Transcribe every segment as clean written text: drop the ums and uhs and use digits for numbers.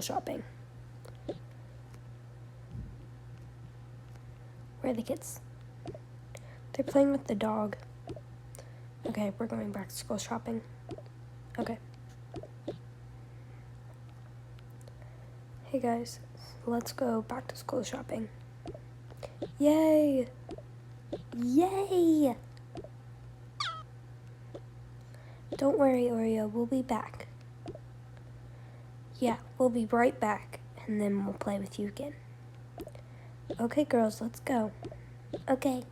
shopping. Where are the kids? They're playing with the dog. Okay, we're going back to school shopping. Okay. Hey guys, let's go back to school shopping. Yay! Yay! Don't worry, Oreo, we'll be back. Yeah, we'll be right back, and then we'll play with you again. Okay, girls, let's go. Okay.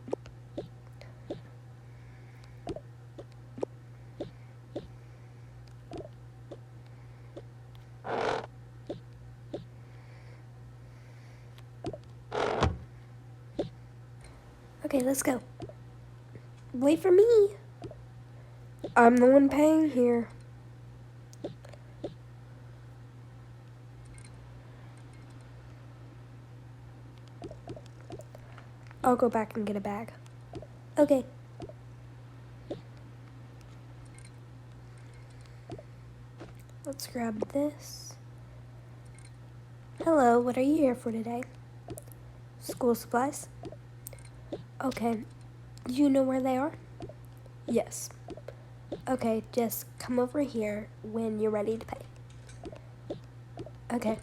Okay, let's go. Wait for me. I'm the one paying here. I'll go back and get a bag. Okay. Let's grab this. Hello, what are you here for today? School supplies? Okay. Do you know where they are? Yes. Okay, just come over here when you're ready to pay. Okay.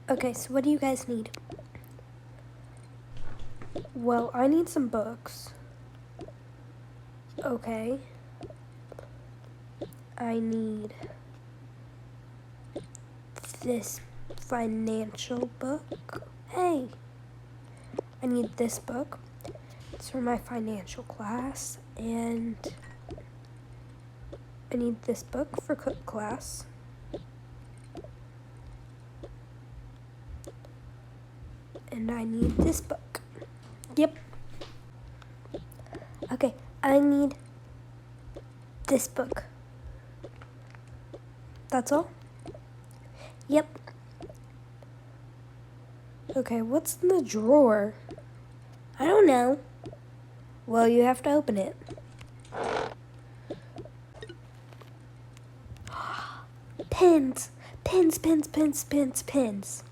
Okay, so what do you guys need? Well, I need some books. Okay. I need this financial book. Hey! I need this book. It's for my financial class. And I need this book for cook class. And I need this book. Yep. Okay, I need this book. That's all? Yep. Okay, what's in the drawer? I don't know. Well, you have to open it. Pens! Pens, pens, pens, pens, pens.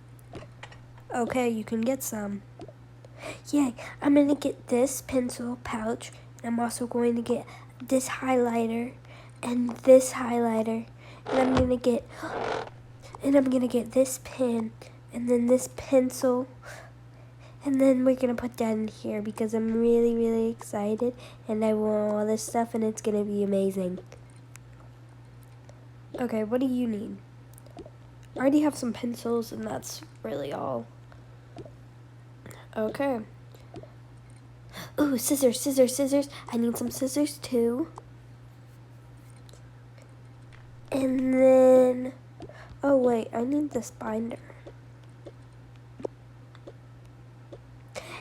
Okay, you can get some. Yay, I'm gonna get this pencil pouch, and I'm also going to get this highlighter, and this highlighter, and I'm gonna get this pen, and then this pencil, and then we're gonna put that in here because I'm really, really excited, and I want all this stuff, and it's gonna be amazing. Okay, what do you need? I already have some pencils, and that's really all. Okay. Ooh, scissors, scissors, scissors. I need some scissors too. And then, oh wait, I need this binder.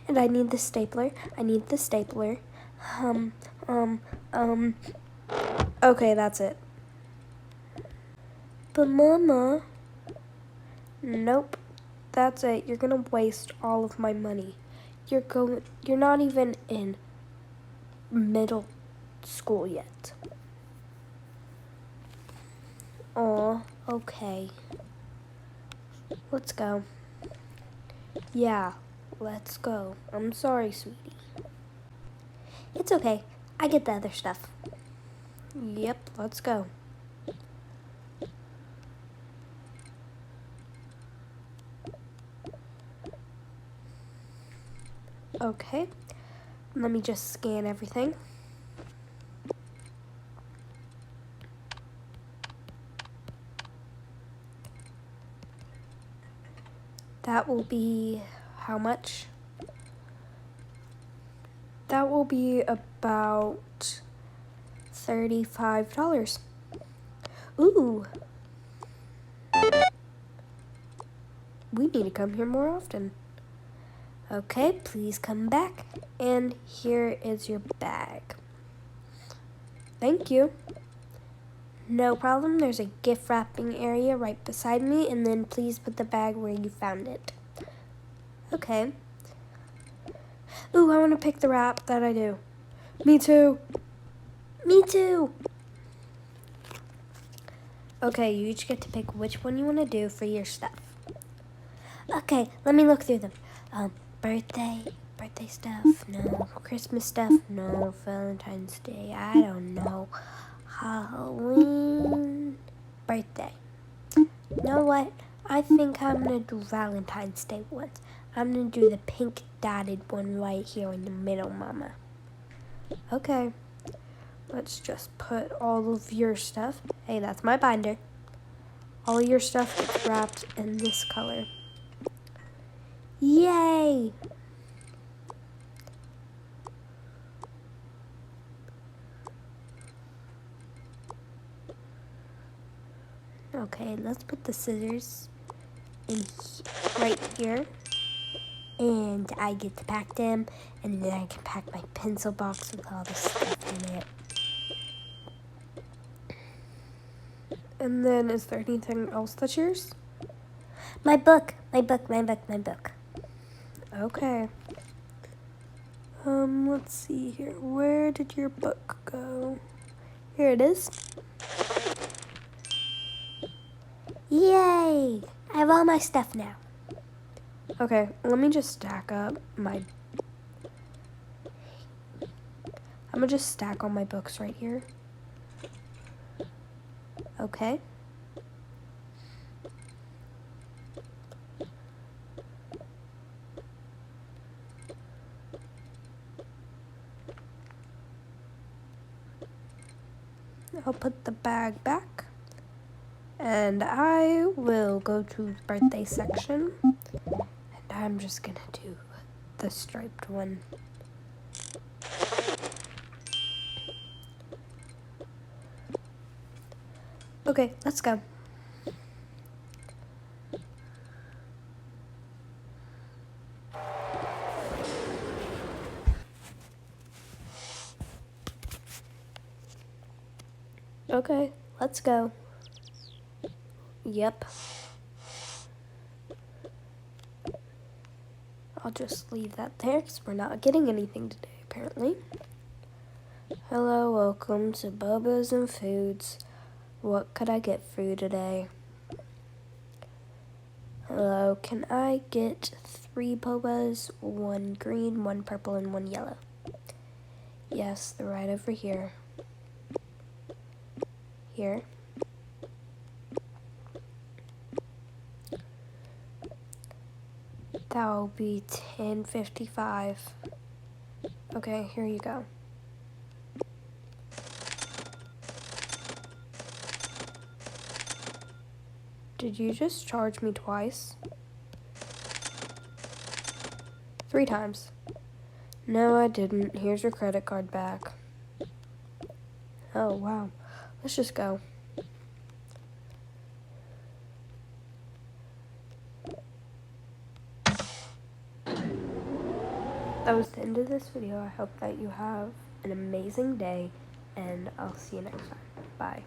And I need the stapler. I need the stapler. Okay, that's it. But Mama, nope. That's it. You're gonna waste all of my money. You're not even in middle school yet. Aw, okay. Let's go. Yeah, let's go. I'm sorry, sweetie. It's okay. I get the other stuff. Yep, let's go. Okay, let me just scan everything. That will be how much? That will be about $35. Ooh. We need to come here more often. Okay, please come back. And here is your bag. Thank you. No problem. There's a gift wrapping area right beside me. And then please put the bag where you found it. Okay. Ooh, I want to pick the wrap that I do. Me too. Me too. Okay, you each get to pick which one you want to do for your stuff. Okay, let me look through them. Birthday stuff, no. Christmas stuff, no. Valentine's Day, I don't know. Halloween, birthday. You know what? I think I'm gonna do Valentine's Day ones. I'm gonna do the pink dotted one right here in the middle, Mama. Okay, let's just put all of your stuff. Hey, that's my binder. All your stuff gets wrapped in this color. Yay! Okay, let's put the scissors in right here. And I get to pack them, and then I can pack my pencil box with all the stuff in it. And then, is there anything else that's yours? My book. Okay. Let's see here. Where did your book go? Here it is. Yay! I have all my stuff now. Okay, let me just stack up my... I'm gonna just stack all my books right here. Okay. I'll put the bag back. And I will go to the birthday section. And I'm just gonna do the striped one. Okay, let's go. Okay, let's go. Yep. I'll just leave that there because we're not getting anything today, apparently. Hello, welcome to Bubba's and Foods. What could I get for you today? Hello, can I get 3 boas, 1 green, 1 purple, and 1 yellow? Yes, they're right over here. Here. That'll be $10.55. Okay, here you go. Did you just charge me twice? 3 times. No, I didn't. Here's your credit card back. Oh, wow. Let's just go. That was the end of this video. I hope that you have an amazing day, and I'll see you next time. Bye.